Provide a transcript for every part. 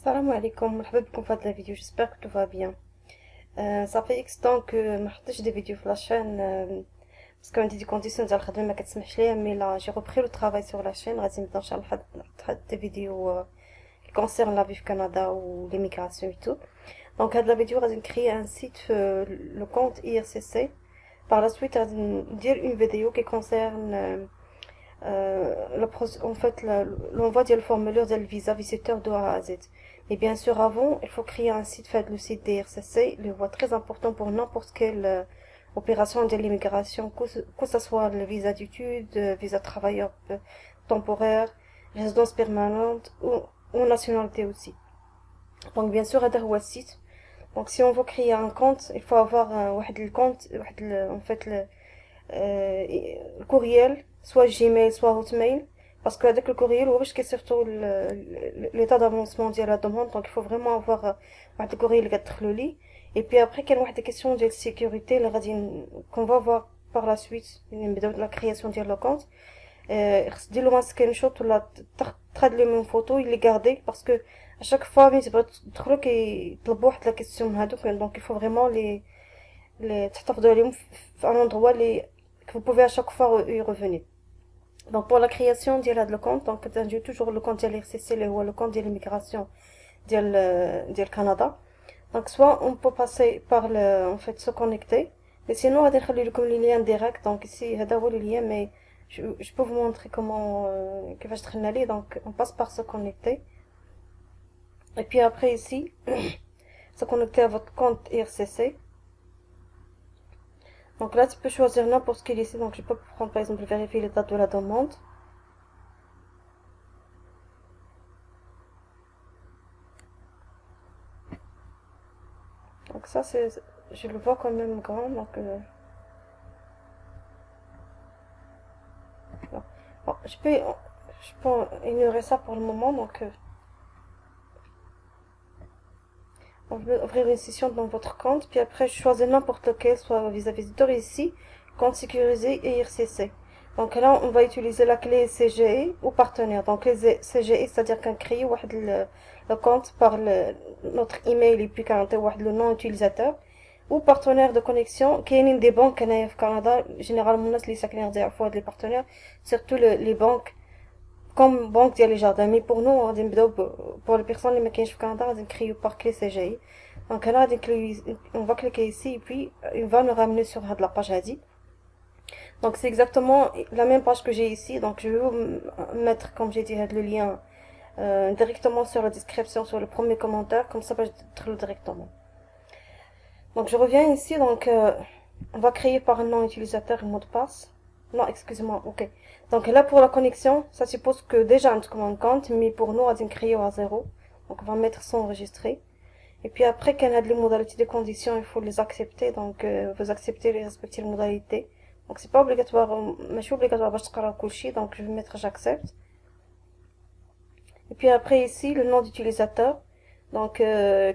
Salam alaikum, مرحبا بكم في هذا الفيديو, j'espère que tout va bien. Ça fait X temps que ما حطيتش des vidéos sur la chaîne parce que عندي des conditions ديال الخدمة ما كتسمحش ليا, mais là j'ai repris le travail sur la chaîne. غادي نبدا ان شاء الله نحط des vidéos qui concernent la vie au Canada ou l'immigration et tout. Donc هاد la vidéo غادي نكري un site le compte IRCC. Par la suite غادي ندير une vidéo qui concerne en fait l'envoi du formulaire de visa visiteur de A à Z. Mais bien sûr, avant, il faut créer un site, fait le site DRCC, le voie très important pour n'importe quelle opération de l'immigration, que ce soit le visa d'études, visa travailleur temporaire, résidence permanente ou nationalité aussi. Donc bien sûr, هذا هو site. Donc si on veut créer un compte, il faut avoir واحد الكونت, en fait le courriel, soit Gmail, soit Hotmail. Parce qu'avec le courriel, هو باش كيصيفطوا l'état d'avancement ديال la demande. Donc il faut vraiment avoir واحد الكورييل اللي كتدخلوا ليه. Et puis après كاين واحد des questions ديال sécurité اللي غادي qu'on va voir par la suite يعني نبداو la création ديال le compte. خص دير له سكرين شوت ولا تخدلو من فوتو اللي غاردي, parce que à chaque fois ملي تبغيو تدخلوا كيطلبوا واحد لا كيسيون هادوك. Donc il faut vraiment les تحتفظوا عليهم في un endroit اللي que vous pouvez à chaque fois y revenir. Donc pour la création ديال le compte, donc j'ai toujours le compte ديال RCC اللي هو le compte ديال l'immigration ديال Canada. Donc soit on peut passer par en fait se connecter, mais sinon غادي نخلي لكم les liens direct. Donc ici هذا هو le lien, mais je peux vous montrer comment كيفاش دخلنا ليه. Donc on passe par se connecter, et puis après ici se connecter à votre compte IRCC. Donc là, tu peux choisir n'importe quel ici. Donc je peux prendre par exemple vérifier l'état de la demande. Donc ça, je le vois quand même grand. Donc bon, je peux ignorer ça pour le moment. Donc on veut ouvrir une session dans votre compte, puis après je choisis n'importe lequel, soit Visa Visitor ici, compte sécurisé et IRCC. Donc là on va utiliser la clé CGI ou partenaire. Donc les CGI, c'est-à-dire qu'on crée le compte par notre email et puis qu'on le nom utilisateur, ou partenaire de connexion qui est une des banques au Canada. Généralement الناس اللي ساكنين غادي يعرفوا هاد les partenaires, surtout les banques comme banque ديال les jardins. Mais pour nous غادي نبداو pour les personnes اللي ما كاينش في كندا غادي نكريو par clé CGI. Donc là on va cliquer ici et puis il va nous ramener sur la page هادي. Donc c'est exactement la même page que j'ai ici. Donc je vais vous mettre, comme j'ai dit, le lien directement sur la description, sur le premier commentaire, comme ça je vais directement. Donc je reviens ici. Donc on va créer par un nom utilisateur et mot de passe. Non, excusez-moi, ok. Donc là pour la connexion, ça suppose que déjà on a un compte, mais pour nous on va créer à zéro. Donc on va mettre sans enregistrer. Et puis après qu'il y a les modalités, des conditions, il faut les accepter. Donc vous acceptez les respecter les modalités. Donc c'est pas obligatoire, ماشي obligatoire باش تقراو كلشي. Donc je vais mettre j'accepte. Et puis après ici le nom d'utilisateur. Donc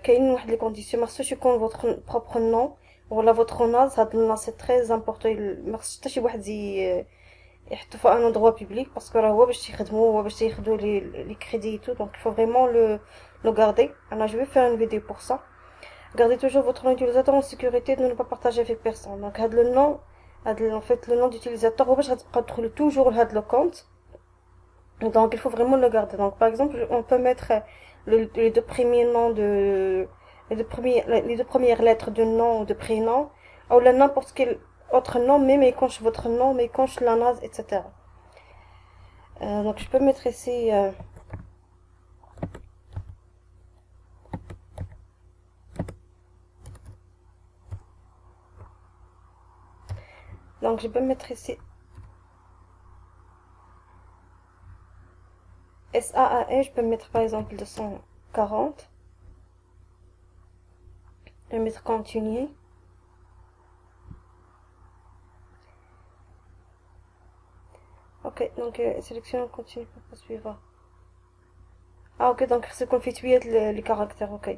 كاين واحد les conditions, ما خصوش يكون votre propre nom ولا votre nom. هاد النو c'est très important. ما خصش حتى شي واحد يحطو في un endroit public, parce que راه هو باش يخدموا, هو باش ياخدوا les crédits et tout. Donc il faut vraiment le garder. Alors je vais faire une vidéo pour ça. Gardez toujours votre nom d'utilisateur en sécurité, de ne pas partager avec personne. Donc هاد le nom, en fait le nom d'utilisateur هو باش غتبقى تدخل toujours لهاد le compte. Donc il faut vraiment le garder. Donc par exemple on peut mettre les deux premiers noms les deux premières lettres de nom ou de prénom, ou n'importe quel autre nom, même éconche votre nom, mais éconche la nase, etc. Donc je peux mettre ici donc je peux mettre ici SAAE. Je peux mettre par exemple 240. Je vais mettre continuer. Ok, donc sélection continue pour suivre. Ah ok, donc c'est confitué les caractères, ok.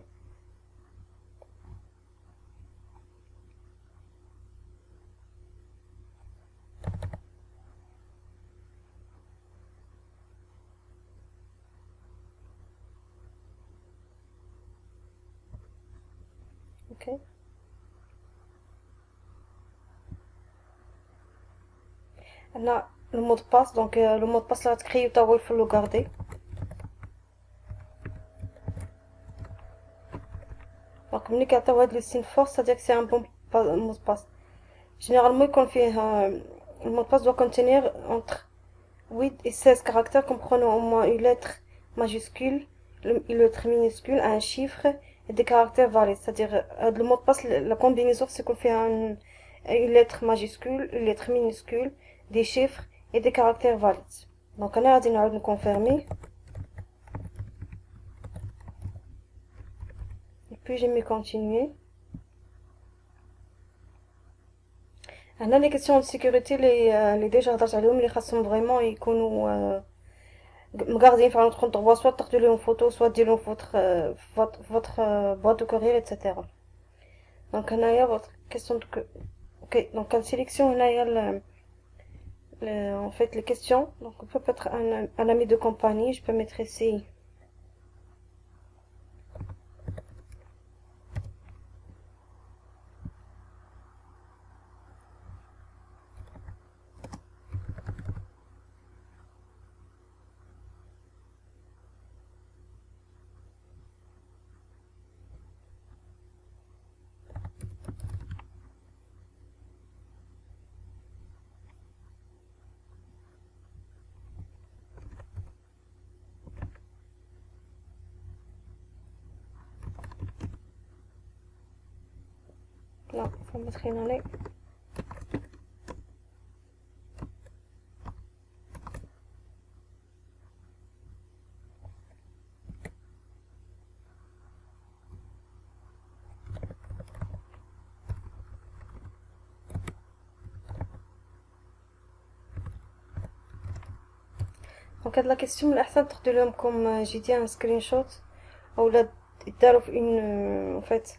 ok. On a le mot de passe, donc le mot de passe là créé, il faut le garder. Donc, ملي كيعطيو le signe force, c'est-à-dire que c'est un bon mot de passe. Généralement, quand on fait le mot de passe doit contenir entre 8 et 16 caractères comprenant au moins une lettre majuscule, une lettre minuscule, un chiffre et des caractères valides. C'est-à-dire, le mot de passe, la combinaison, c'est qu'on fait une lettre majuscule, une lettre minuscule, des chiffres et des caractères valides. Donc, on a dit nous confirmer. Et puis, j'ai mis continuer. هنا les questions de sécurité les déjà هضرت عليهم اللي خاصهم فريمون يكونوا مقاردين في notre compte droit, soit تاخدوا لهم photo, soit ديروا votre boîte de courriel, etc. Donc هنايا votre question de ok, donc on sélection هنايا en fait les questions. Donc on peut mettre un ami de compagnie, je peux mettre ici là, faut mettre une année. Donc هاد la question من الأحسن تاخدوا لهم comme j'ai dit un screenshot ou la يداروا في une en fait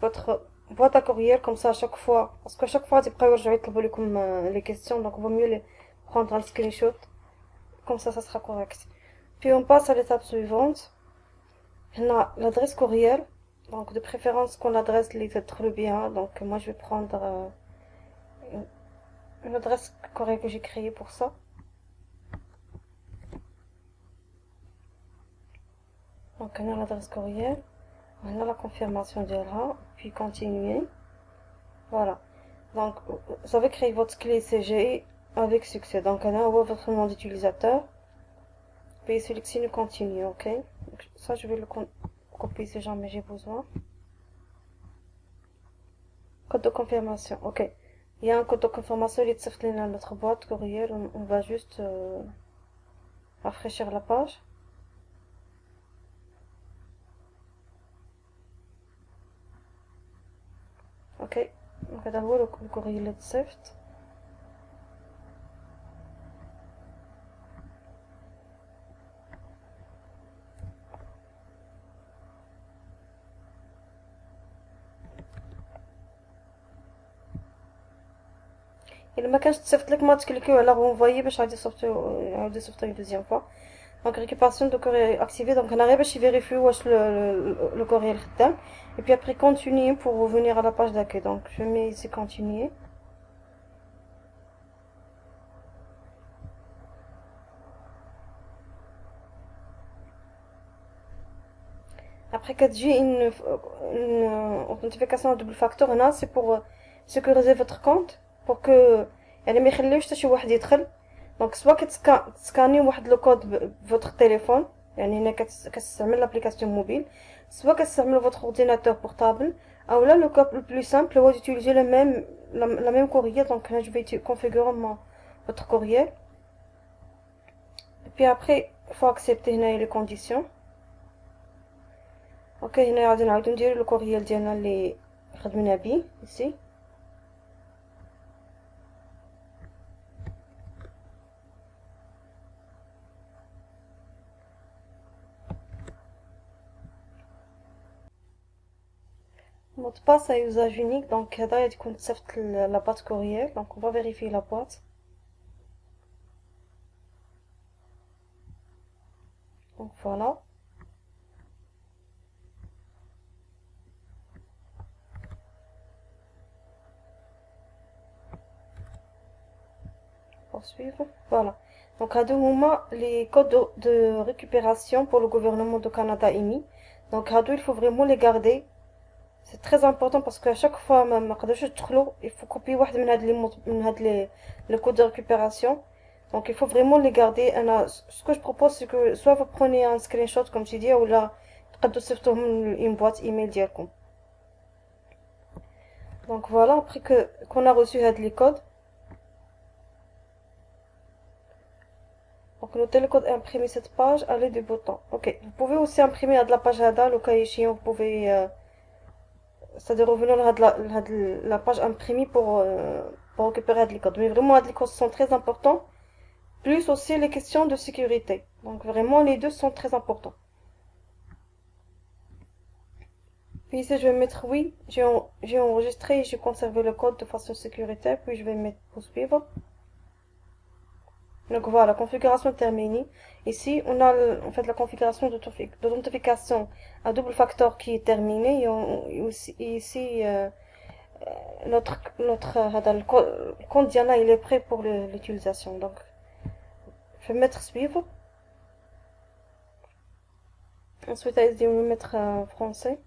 votre boîte à courriel comme ça à chaque fois parce qu'à chaque fois تبقاو يرجعوا يطلبوا لكم les questions, donc vaut mieux les prendre un screenshot comme ça sera correct. Puis on passe à l'étape suivante. On a l'adresse courriel, donc de préférence qu'on adresse les lettres bien. Donc moi je vais prendre une adresse courriel que j'ai créée pour ça. Donc on a l'adresse courriel, on a la confirmation de là, puis continuer. Voilà. Donc vous avez créé votre clé CG avec succès. Donc on a votre nom d'utilisateur. Puis sélectionner continue, ok. Donc, ça je vais le copier si jamais j'ai besoin. Code de confirmation, ok. Il y a un code de confirmation, il est dans notre boîte courriel. On va juste rafraîchir la page. Ok. Donc هذا هو le courriel اللي تصيفط. إلا ما كانش تصيفط لك ما تكليكيو على renvoyer باش عادي يصيفطو une deuxième fois. Donc récupération de courriel activée, donc هنا غير باش يفيريفيو واش le courriel خدام. Et puis après continuer pour revenir à la page d'accueil. Donc je mets ici continuer. Après que j'ai une authentification à double facteur, c'est pour sécuriser votre compte pour que يعني ما يخليوش حتى شي واحد يدخل. دونك سوا كتسكاني واحد لو كود بفوتر تليفون، يعني هنا كتستعمل لابليكاسيون موبيل، سوا كتستعمل فوتر اورديناتور بورتابل، او لا لو كود لو بلو سامبل هو d'utiliser la même courriel. Donc là je vais configurer votre courriel. Et puis après il faut accepter هنا les conditions. اوكي هنا غادي نعاودو نديرو الكوريال ديالنا اللي خدمنا بيه ici. mot de passe à usage unique, donc هذا غادي يكون تصيفط la boîte courriel. Donc on va vérifier la boîte. Donc voilà. poursuivre. Voilà. Donc, à deux moments, les codes de récupération pour le gouvernement du Canada émis. Donc, à deux, il faut vraiment les garder. C'est très important parce qu'à chaque fois, ما قدرش تدخلوا, il faut copier واحد من هاد les codes de récupération. Donc, il faut vraiment les garder. Ce que je propose, c'est que soit vous prenez un screenshot, comme tu dis, ou là, تقدروا تصيفطوه من une boîte email ديالكم. Donc voilà, après qu'on a reçu les codes, donc notez le code et imprimez cette page à l'aide du bouton. Ok, vous pouvez aussi imprimer de la page Hada, le cas échéant, vous pouvez, c'est-à-dire revenir à la page imprimée pour récupérer les codes. Mais vraiment, les codes sont très importants, plus aussi les questions de sécurité. Donc vraiment, les deux sont très importants. Puis ici, je vais mettre oui, j'ai enregistré et j'ai conservé le code de façon sécuritaire, puis je vais mettre poursuivre. Donc voilà, configuration terminée. Ici, on a en fait la configuration d'authentification à double facteur qui est terminée. Et aussi, ici, le compte Diana, il est prêt pour l'utilisation. Donc, je vais mettre suivre. Ensuite, je vais mettre français.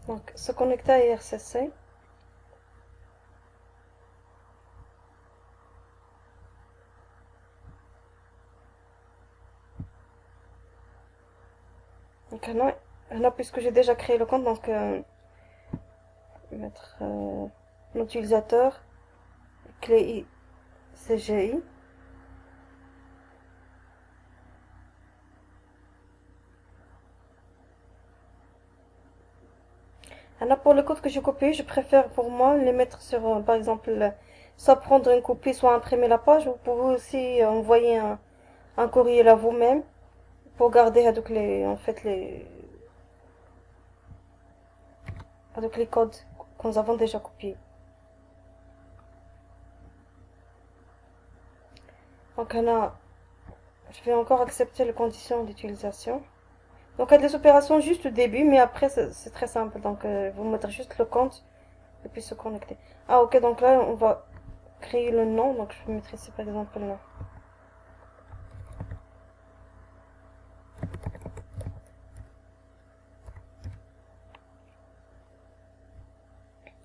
Donc, se connecter à IRCC. Donc là, puisque j'ai déjà créé le compte, donc mettre l'utilisateur, clé CGI. Alors pour le code que j'ai copié, je préfère pour moi les mettre sur, par exemple, soit prendre une copie, soit imprimer la page. Vous pouvez aussi envoyer un courriel à vous-même pour garder avec en fait avec les codes que nous avons déjà copiés. Donc là, je vais encore accepter les conditions d'utilisation. Donc il y a des opérations juste au début, mais après c'est très simple. Donc vous mettrez juste le compte et puis se connecter. Ah ok, donc là on va créer le nom. Donc je vais mettre ici par exemple le nom.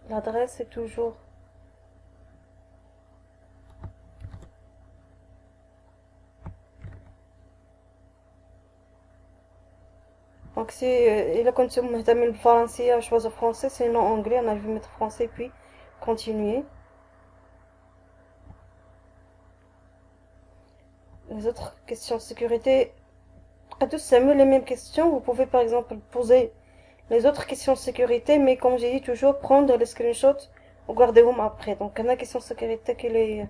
L'adresse est toujours donc c'est il a كنت مهتمين بالفرنسية choisir français sinon anglais on a vu mettre français puis continuer. Les autres questions de sécurité, à tous c'est mieux les mêmes questions. Vous pouvez par exemple poser les autres questions de sécurité, mais comme j'ai dit toujours prendre les screenshots ou gardez-vous après. Donc la question de sécurité qu'elle est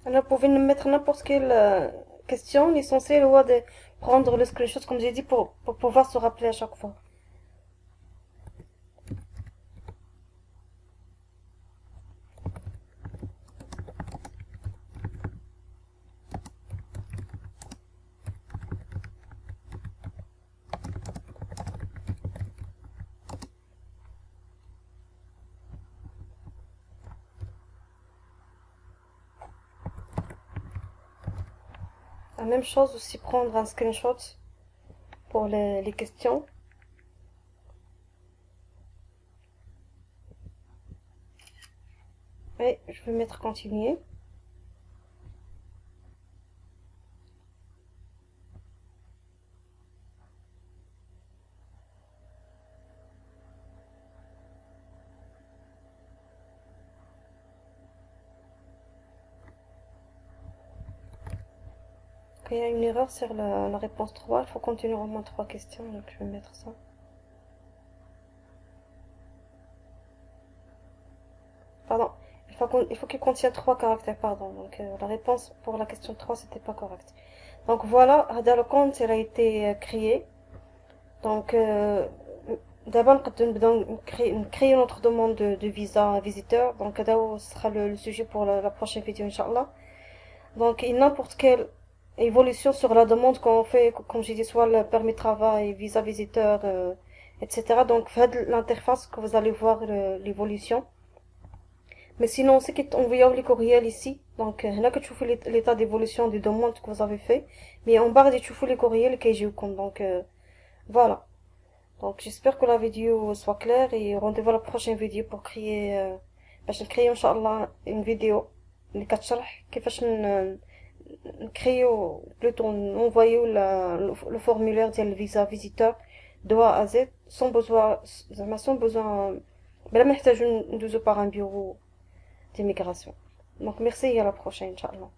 alors, vous pouvez mettre n'importe quelle question. L'essentiel est de prendre le screenshot, comme j'ai dit, pour pouvoir se rappeler à chaque fois. La même chose aussi, prendre un screenshot pour les questions. Et je vais mettre continuer. il y a une erreur sur la réponse 3. Il faut continuer au moins 3 questions, donc je vais mettre ça. Pardon, il faut qu'il contienne 3 caractères, pardon. Donc la réponse pour la question 3, c'était pas correct. Donc voilà, هذا le compte, il a été créé. Donc d'abord, nous créer notre demande de visa visiteur. Donc ce sera le sujet pour la prochaine vidéo, Inch'Allah. Donc n'importe quelle évolution sur la demande qu'on fait, comme j'ai dit, soit le permis de travail, visa visiteur, etc. Donc faites l'interface que vous allez voir l'évolution. Mais sinon, c'est qu'envoyez les courriels ici. Donc, là que tu fais l'état d'évolution des demandes que vous avez fait. Mais en bas, tu fais les courriels que j'ai eu compte. Donc, voilà. Donc, j'espère que la vidéo soit claire et rendez-vous à la prochaine vidéo pour créer, باش نكريو ان شاء الله une vidéo اللي كتشرح كيفاش نكريو plutôt نenvoyو le formulaire ديال الفيزا فيزيتور de A à Z sans besoin زعما sans besoin بلا ما نحتاجو ندوزو par un bureau d'immigration. Donc merci et à la prochaine, Inch'Allah.